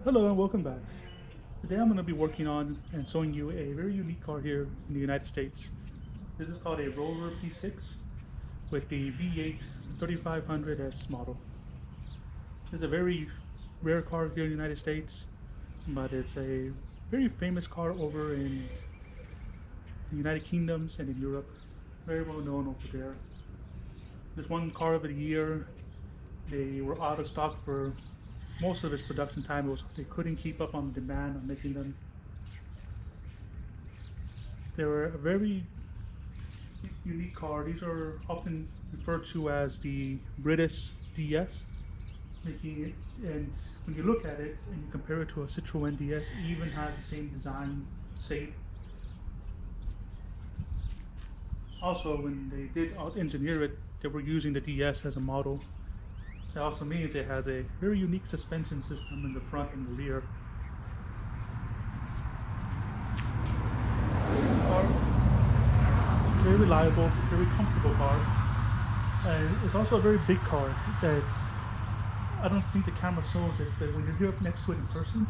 Hello and welcome back. Today I'm going to be working on and showing you a very unique car here in the United States. This is called a Rover P6 with the V8 3500S model. It's a very rare car here in the United States, but it's a very famous car over in the United Kingdoms and in Europe. Very well known over there. This one car of the year, they were out of stock for most of its production time. They couldn't keep up on the demand on making them. They were a very unique car. These are often referred to as the British DS, making it, and when you look at it and you compare it to a Citroën DS, it even has the same design shape. Also, when they did engineer it, they were using the DS as a model. That also means it has a very unique suspension system in the front and the rear. Car, very reliable, very comfortable car. And it's also a very big car that I don't think the camera shows it, but when you're here up next to it in person,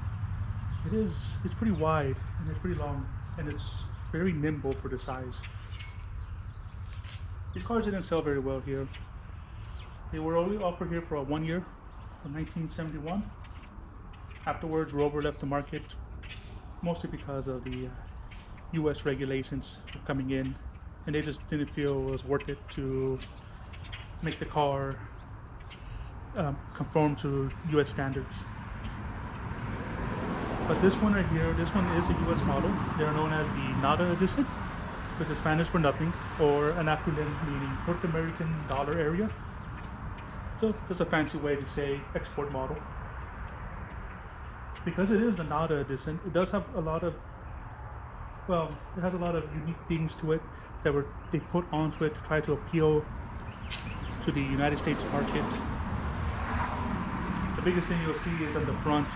it's pretty wide and it's pretty long and it's very nimble for the size. These cars didn't sell very well here. They were only offered here for 1 year, from 1971. Afterwards, Rover left the market, mostly because of the US regulations coming in, and they just didn't feel it was worth it to make the car conform to US standards. But this one right here, this one is a US model. They're known as the Nada Edition, which is Spanish for nothing, or an acronym meaning North American Dollar Area. So that's a fancy way to say export model. Because it is the Nada edition, it does have a lot of, well, it has a lot of unique things to it that they put onto it to try to appeal to the United States market. The biggest thing you'll see is on the front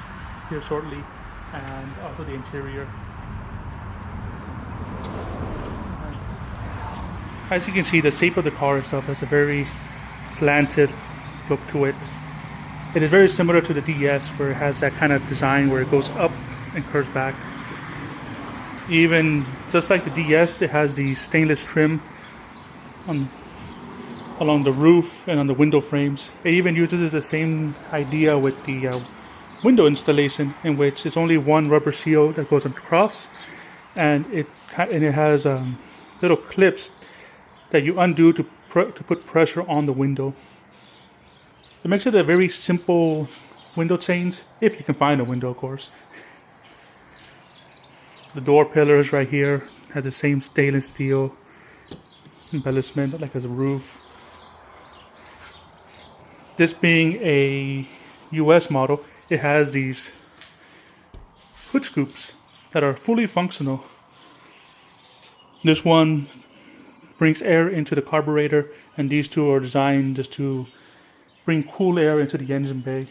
here shortly, and also the interior. As you can see, the shape of the car itself has a very slanted look to it. It is very similar to the DS, where it has that kind of design where it goes up and curves back. Even just like the DS, it has the stainless trim along the roof and on the window frames. It even uses the same idea with the window installation, in which it's only one rubber seal that goes across, and it has little clips that you undo to put pressure on the window. It makes it a very simple window change, if you can find a window, of course. The door pillars right here have the same stainless steel embellishment like as a roof. This being a US model, it has these hood scoops that are fully functional. This one brings air into the carburetor, and these two are designed just to bring cool air into the engine bay.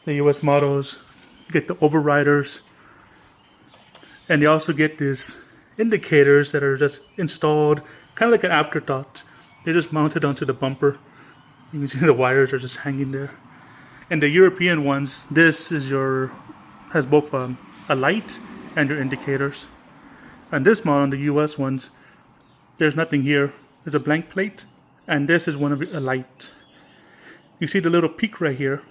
The US models get the overriders, and they also get these indicators that are just installed kind of like an afterthought. They're just mounted onto the bumper. You can see the wires are just hanging there. And the European ones, this is has both a light and your indicators. And this model, the US ones, there's nothing here. There's a blank plate, and this is one of a light. You see the little peak right here.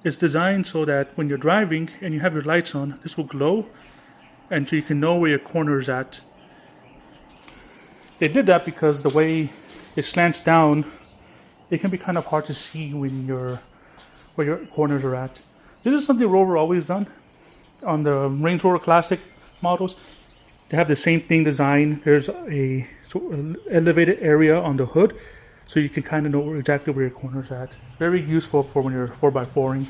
It's designed so that when you're driving and you have your lights on, this will glow, and so you can know where your corner is at. They did that because the way it slants down, it can be kind of hard to see where your corners are at. This is something Rover always done. On the Range Rover Classic models, they have the same thing design. There's a elevated area on the hood, so you can kind of know exactly where your corners are at. Very useful for when you're 4x4ing.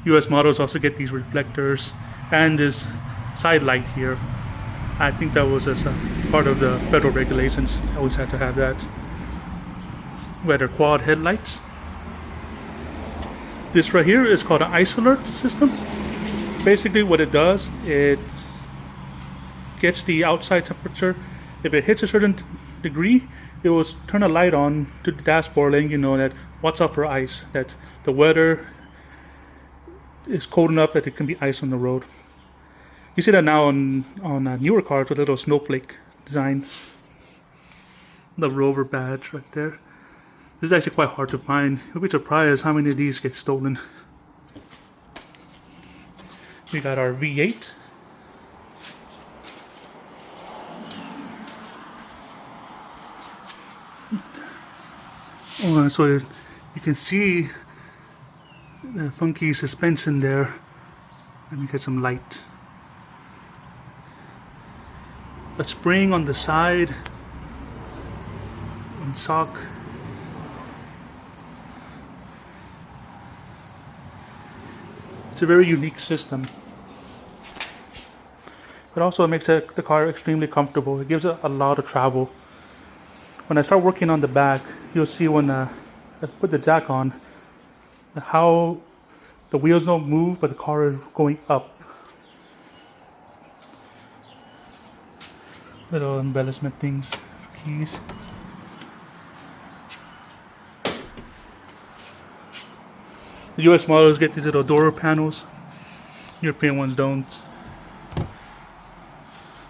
US models also get these reflectors and this side light here. I think that was as a part of the federal regulations. I always had to have that. We had our quad headlights. This right here is called an ice alert system. Basically what it does, it gets the outside temperature. If it hits a certain degree, it will turn a light on to the dashboard, letting you know that watch out for ice, that the weather is cold enough that it can be ice on the road. You see that now on newer cars with a little snowflake design. The Rover badge right there. This is actually quite hard to find. You'll be surprised how many of these get stolen. We got our V8. So you can see the funky suspension there. Let me get some light. A spring on the side and shock. It's a very unique system. But also it makes the car extremely comfortable. It gives it a lot of travel. When I start working on the back, you'll see when I put the jack on, how the wheels don't move, but the car is going up. Little embellishment things, keys. The US models get these little door panels. European ones don't.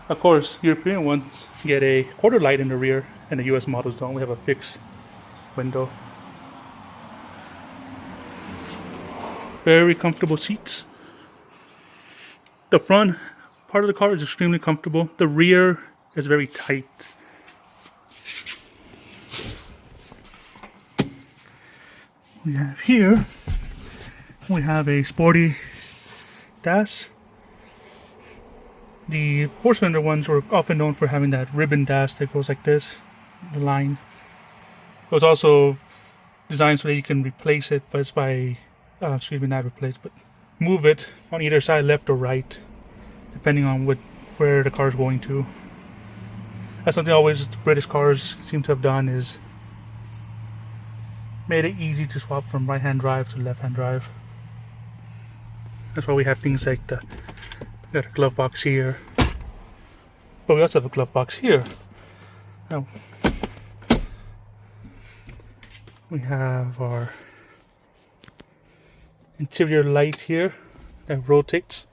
Of course, European ones get a quarter light in the rear, and the US models don't. We have a fixed window. Very comfortable seats. The front part of the car is extremely comfortable. The rear is very tight. We have here, we have a sporty dash. The 4-cylinder ones were often known for having that ribbon dash that goes like this, the line. It was also designed so that you can replace it, but it's by, not replace, but move it on either side, left or right, depending on where the car is going to. That's something always British cars seem to have done, is made it easy to swap from right-hand drive to left-hand drive. That's why we have things like we got a glove box here, but we also have a glove box here. Now, we have our interior light here that rotates.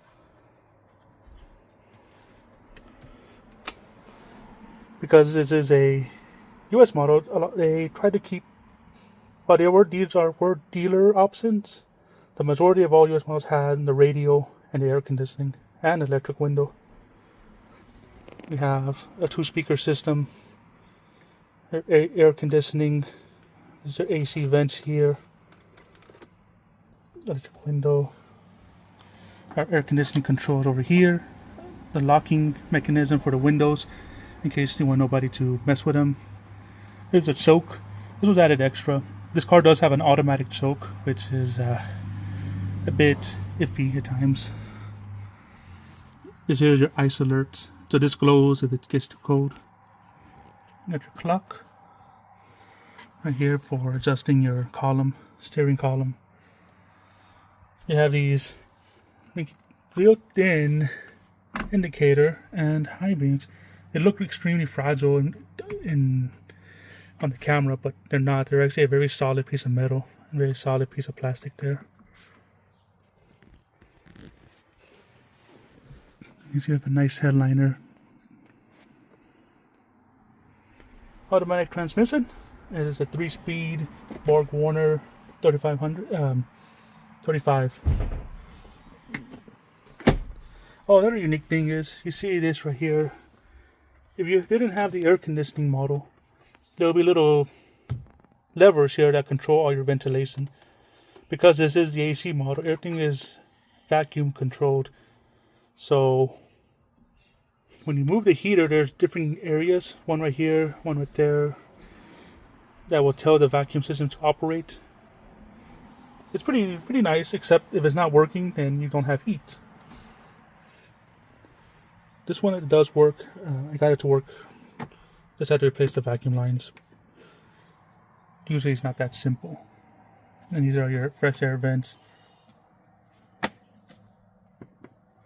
Because this is a US model, they try to keep, but these were dealer options. The majority of all US models had the radio and the air conditioning and electric window. We have a 2-speaker system, air conditioning, there's your AC vents here, electric window, our air conditioning controls over here, the locking mechanism for the windows in case you want nobody to mess with them. There's a choke. This was added extra. This car does have an automatic choke, which is a bit iffy at times. This here is your ice alert, so this glows if it gets too cold. You got your clock right here for adjusting your column, steering column. You have these real thin indicator and high beams. They look extremely fragile on the camera, but they're not. They're actually a very solid piece of metal, a very solid piece of plastic there. You see, you have a nice headliner. Automatic transmission. It is a 3-speed Borg Warner 35. Oh, another unique thing is, you see this right here. If you didn't have the air conditioning model, there will be little levers here that control all your ventilation. Because this is the AC model, everything is vacuum controlled. So when you move the heater, there's different areas, one right here, one right there, that will tell the vacuum system to operate. It's pretty nice, except if it's not working, then you don't have heat. This one, it does work. I got it to work. Just had to replace the vacuum lines. Usually it's not that simple. And these are your fresh air vents.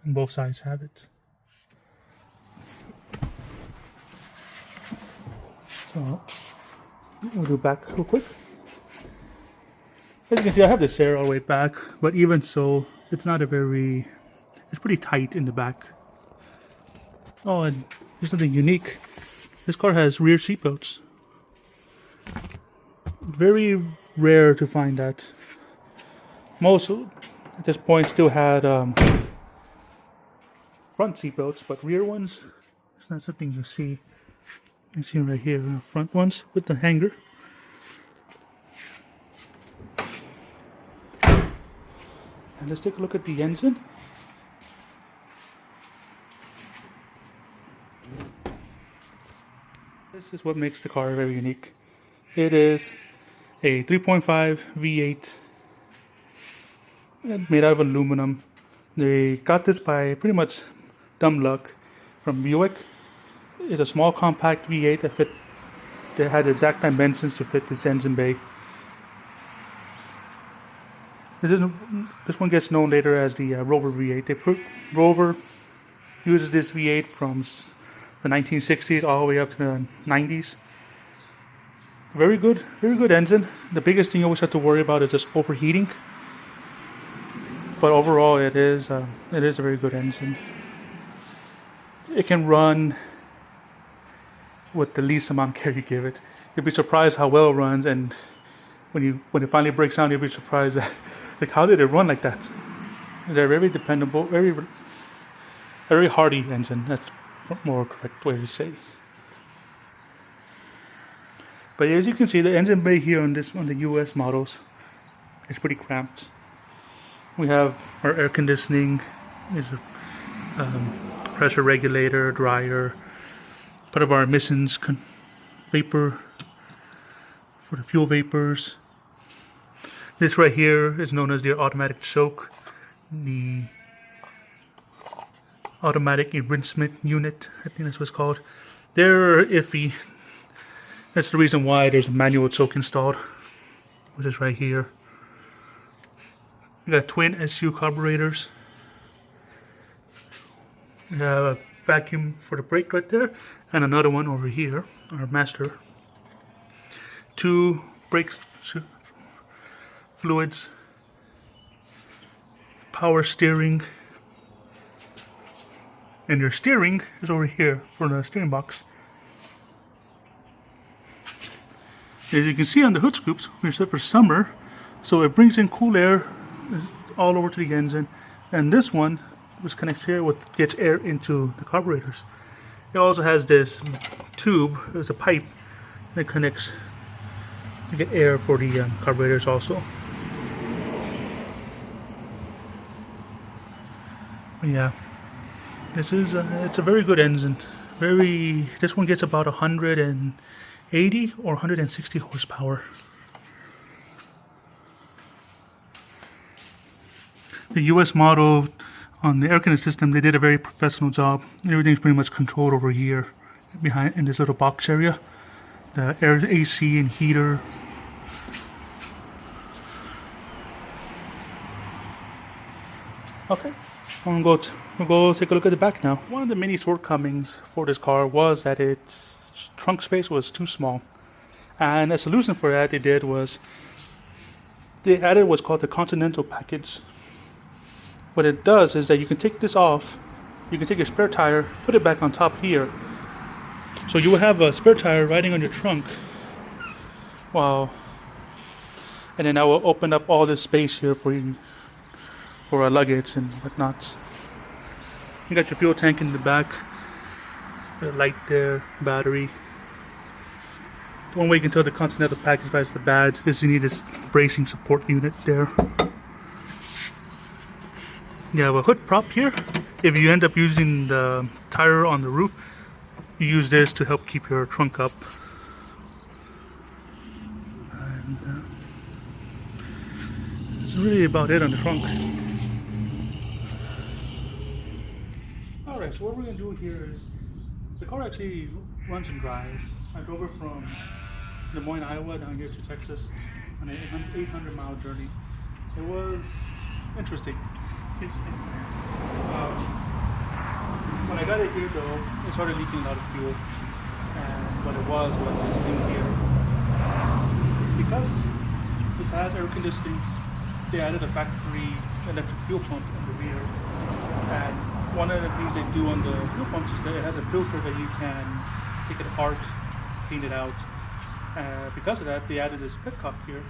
And both sides have it. So We'll do back real quick. As you can see, I have this air all the way back, but even so, it's not a very... It's pretty tight in the back. Oh, and there's something unique. This car has rear seatbelts. Very rare to find that. Most, at this point, still had front seatbelts, but rear ones, it's not something you see. You see right here, front ones with the hanger. And let's take a look at the engine. This is what makes the car very unique. It is a 3.5 V8 made out of aluminum. They got this by pretty much dumb luck from Buick. It's a small compact V8 that fit. They had the exact dimensions to fit this engine bay. This one gets known later as the Rover V8. Rover uses this V8 from the 1960s all the way up to the 90s. Very good engine. The biggest thing you always have to worry about is just overheating. But overall, it is a very good engine. It can run with the least amount of care you give it. You'll be surprised how well it runs, and when it finally breaks down, you'll be surprised that, like, how did it run like that? They're very dependable, very hardy engine. That's a more correct way to say. But as you can see, the engine bay here on the US models is pretty cramped. We have our air conditioning, there's a pressure regulator, dryer, part of our emissions vapor for the fuel vapors. This right here is known as the automatic choke, the automatic enrichment unit, I think that's what it's called. They're iffy. That's the reason why there's a manual choke installed, which is right here. We got twin SU carburetors. We have a vacuum for the brake right there, and another one over here, our master. 2 brake fluids, power steering, and your steering is over here for the steering box. As you can see on the hood scoops, we're set for summer, so it brings in cool air all over to the engine, and this one was connected here with gets air into the carburetors. It also has this tube, there's a pipe that connects to get air for the carburetors also. But yeah, this is it's a very good engine. This one gets about 180 or 160 horsepower. The US model on the air conditioning system, they did a very professional job. Everything's pretty much controlled over here behind in this little box area. The air AC and heater. Okay, we'll go take a look at the back now. One of the many shortcomings for this car was that its trunk space was too small. And a solution for that they added what's called the Continental package. What it does is that you can take this off, you can take your spare tire, put it back on top here. So you will have a spare tire riding on your trunk. Wow. And then that will open up all this space here for you, for luggage and whatnot. You got your fuel tank in the back, the light there, battery. The one way you can tell the Continental package by the badge is you need this bracing support unit there. You have a hood prop here. If you end up using the tire on the roof, you use this to help keep your trunk up. And that's really about it on the trunk. Alright, so what we're going to do here is, the car actually runs and drives. I drove it from Des Moines, Iowa down here to Texas on an 800-mile journey. It was interesting. When I got it here though, it started leaking a lot of fuel, and what it was this thing here. has air conditioning. They added a factory electric fuel pump in the rear. And one of the things they do on the fuel pumps is that it has a filter that you can take it apart, clean it out. Because of that, they added this petcock here,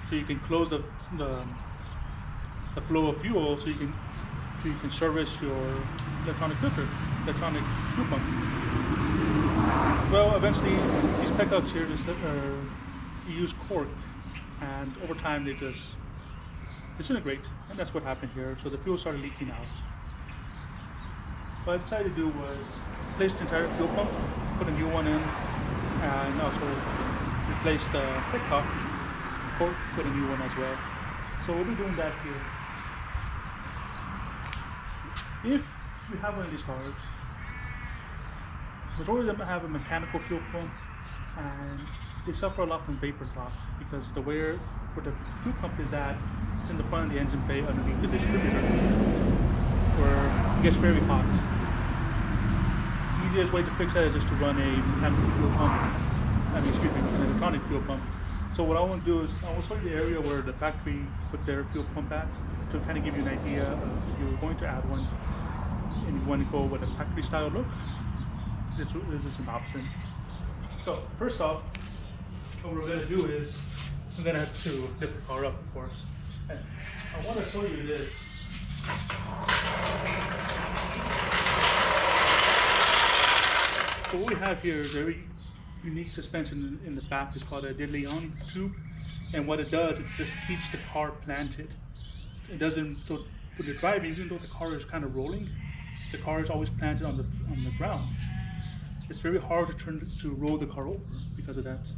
so you can close the flow of fuel, so you can service your electronic fuel pump. Well, eventually these petcocks here use cork, and over time they just disintegrate, and that's what happened here. So the fuel started leaking out. What I decided to do was replace the entire fuel pump, put a new one in, and also replace the petcock cork, put a new one as well. So we'll be doing that here. If you have one of these cars, majority of them have a mechanical fuel pump, and they suffer a lot from vapor loss because where the fuel pump is at is in the front of the engine bay underneath the distributor, where it gets very hot. The easiest way to fix that is just to run a mechanical fuel pump, an electronic fuel pump. So what I want to do is I will show you the area where the factory put their fuel pump at, to kind of give you an idea of if you're going to add one and you want to go with a factory style look. This is an option. So first off, what we're going to do is we're going to have to lift the car up, of course. And I want to show you this. So what we have here is a very unique suspension in the back. It's called a de Leon tube, and what it does, it just keeps the car planted. It doesn't, so when you're driving, even though the car is kind of rolling, the car is always planted on the ground. It's very hard to roll the car over because of that.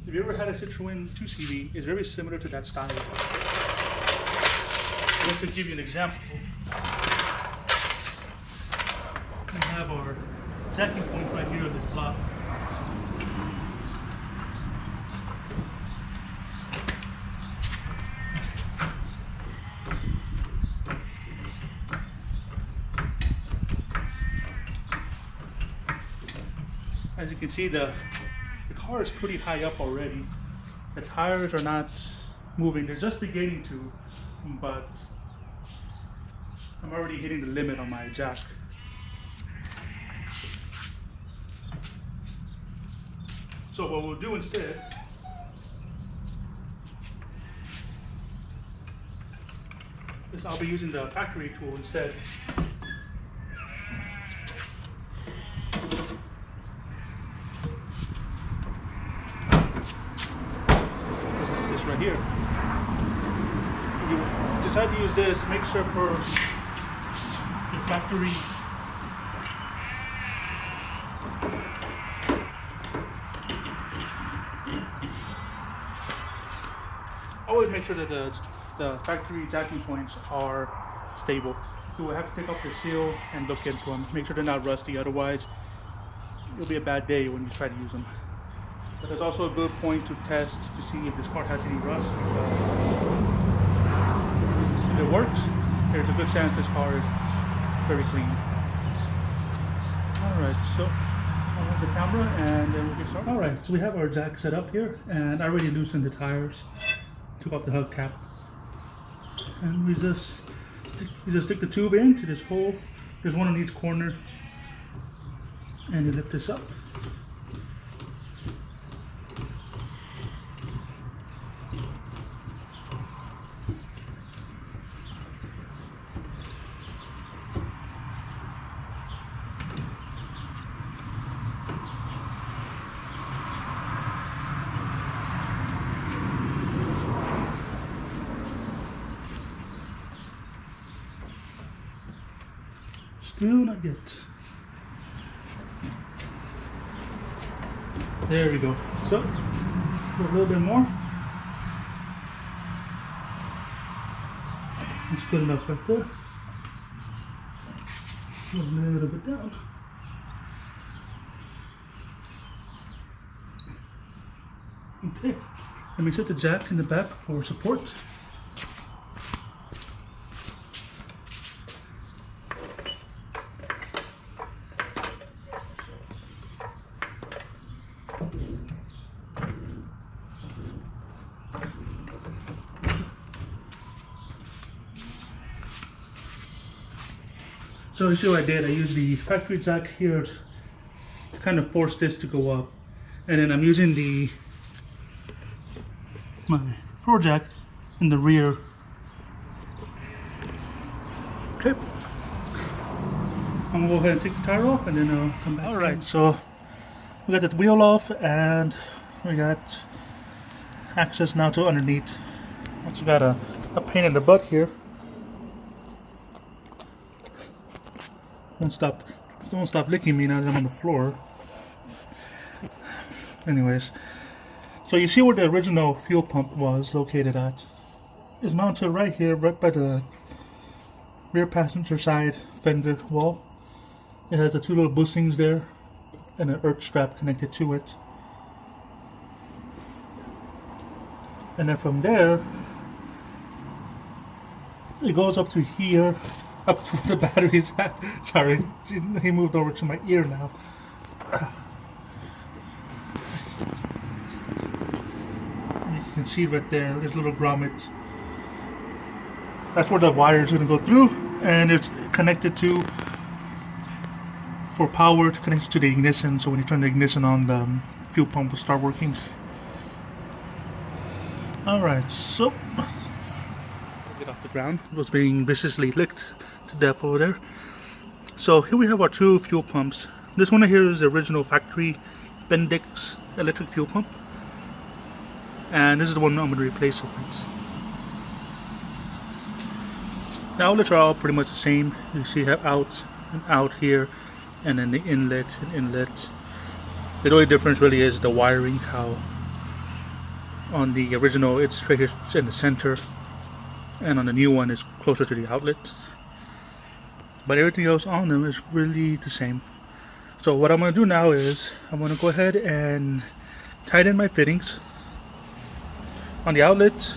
If you ever had a Citroen 2CV, it's very similar to that style. Just to give you an example, we have our jacking point right here on this block. As you can see, the car is pretty high up already. The tires are not moving, they're just beginning to, but I'm already hitting the limit on my jack. So what we'll do instead is I'll be using the factory tool instead. This right here. If you decide to use this, make sure first your factory always make sure that the factory jacking points are stable. You will have to take off the seal and look into them. Make sure they're not rusty, otherwise it'll be a bad day when you try to use them. But that's also a good point to test to see if this car has any rust, because if it works, there's a good chance this car is very clean. Alright, so I'll have the camera and then we'll get started. Alright, so we have our jack set up here, and I already loosened the tires. Took off the hubcap, and we just stick the tube into this hole. There's one on each corner, and you lift this up. Still not yet. There we go. So, a little bit more. It's good enough right there. A little bit down. Okay. Let me set the jack in the back for support. So you see what I did. I used the factory jack here to kind of force this to go up, and then I'm using my floor jack in the rear. Okay. I'm gonna go ahead and take the tire off, and then I'll come back. All right. So we got the wheel off, and we got access now to underneath. Also got a pain in the butt here. Don't stop licking me now that I'm on the floor. Anyways, so you see where the original fuel pump was located at. It's mounted right here, right by the rear passenger side fender wall. It has the two little bushings there and an earth strap connected to it. And then from there, it goes up to here, up to the batteries at. Sorry, he moved over to my ear now. You can see right there, there's a little grommet. That's where the wire is going to go through, and it's connected to, for power, it connects to the ignition, so when you turn the ignition on, the fuel pump will start working. Alright, so get off the ground. It was being viciously licked to death over there. So here we have our two fuel pumps. This one here is the original factory Bendix electric fuel pump, and this is the one I'm going to replace it with. The outlets are all pretty much the same. You see, you have out and out here, and then the inlet and inlet. The only difference really is the wiring. How on the original it's right here in the center, and on the new one it's closer to the outlet. But everything else on them is really the same. So what I'm going to do now is I'm going to go ahead and tighten my fittings. On the outlet,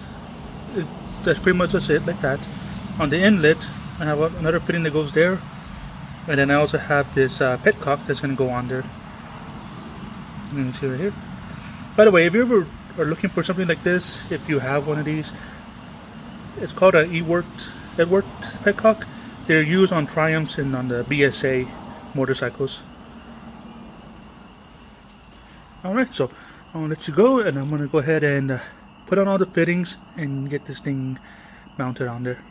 that's pretty much just it, like that. On the inlet, I have another fitting that goes there, and then I also have this petcock that's going to go on there. You can see right here. By the way, if you ever are looking for something like this, if you have one of these, it's called an Edward petcock. They're used on Triumphs and on the BSA motorcycles. Alright, so I'm going to let you go, and I'm going to go ahead and put on all the fittings and get this thing mounted on there.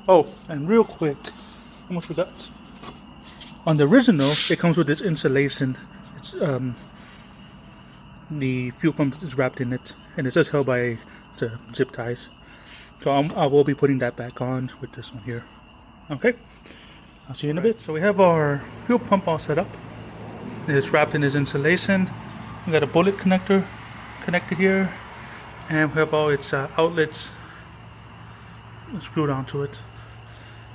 Oh, and real quick, almost forgot. On the original, it comes with this insulation. It's the fuel pump is wrapped in it, and it's just held by the zip ties. So I will be putting that back on with this one here. Okay, I'll see you in a bit. So we have our fuel pump all set up. It's wrapped in this insulation. We got a bullet connector connected here, and we have all its outlets screwed onto it.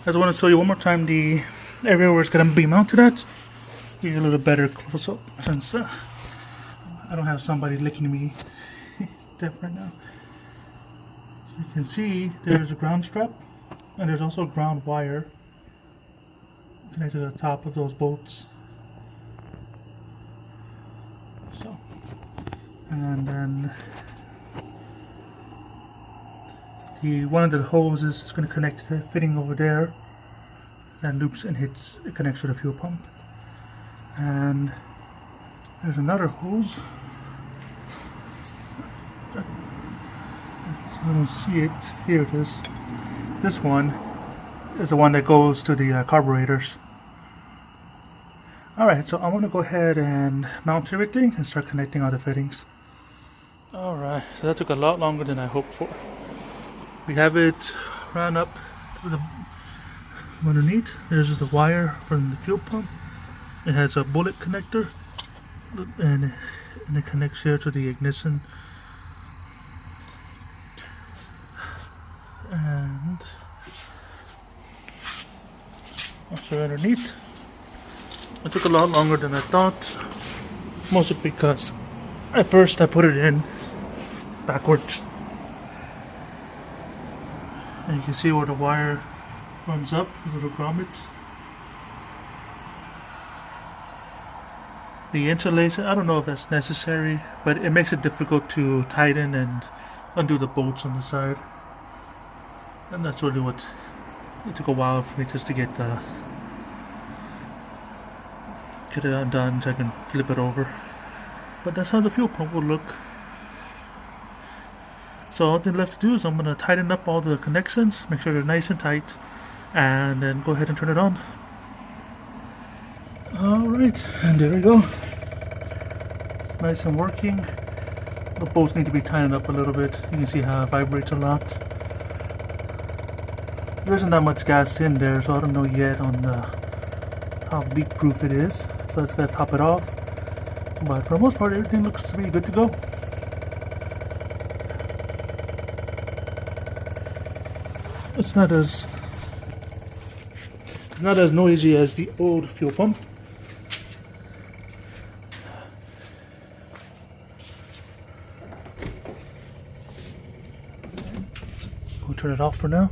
I just want to show you one more time the area where it's going to be mounted at. Give you a little better close up since I don't have somebody licking me deaf right now. So you can see there's a ground strap, and there's also a ground wire connected to the top of those bolts. So, and then one of the hoses is going to connect to the fitting over there, and loops and it connects to the fuel pump. And there's another hose. I don't see it. Here it is. This one is the one that goes to the carburetors. Alright, so I'm going to go ahead and mount everything and start connecting all the fittings. Alright, so that took a lot longer than I hoped for. We have it run up through the underneath. There's the wire from the fuel pump. It has a bullet connector, and it connects here to the ignition. And also underneath. It took a lot longer than I thought, mostly because at first I put it in backwards. And you can see where the wire runs up, the little grommets. The insulation, I don't know if that's necessary, but it makes it difficult to tighten and undo the bolts on the side. And that's really what it took a while for me just to get get it undone so I can flip it over. But that's how the fuel pump will look. So all thing left to do is I'm going to tighten up all the connections, make sure they're nice and tight, and then go ahead and turn it on. Alright, and there we go. It's nice and working. The bolts need to be tightened up a little bit. You can see how it vibrates a lot. There isn't that much gas in there, so I don't know yet on how leak proof it is. So it's going to top it off. But for the most part, everything looks to be good to go. It's not as noisy as the old fuel pump. We'll turn it off for now.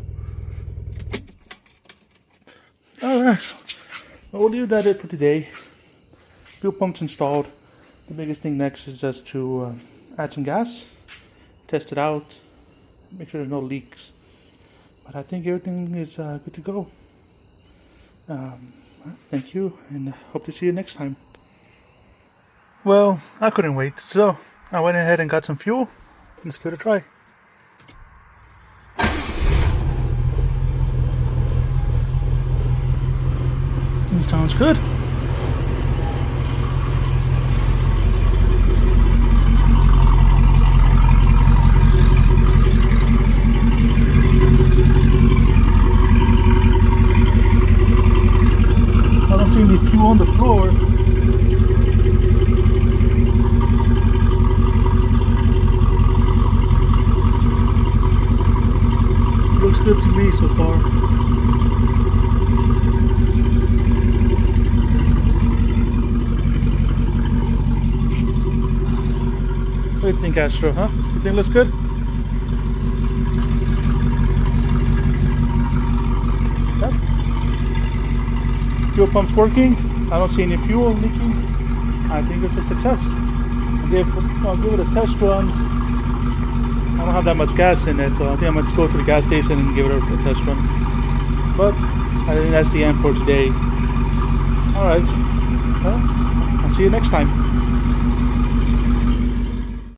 Alright, well, we'll leave that it for today. Fuel pump's installed. The biggest thing next is just to add some gas, test it out, make sure there's no leaks. But I think everything is good to go. Thank you, and hope to see you next time. Well, I couldn't wait, so I went ahead and got some fuel. Let's give it a try. It sounds good. I don't see any fuel on the floor. Looks good to me so far. What do you think, Astro, huh? You think it looks good? Yep. Fuel pump's working. I don't see any fuel leaking. I think it's a success. I'll give it a test run. I don't have that much gas in it, so I think I might go to the gas station and give it a test run. But I think that's the end for today. Alright, well, I'll see you next time.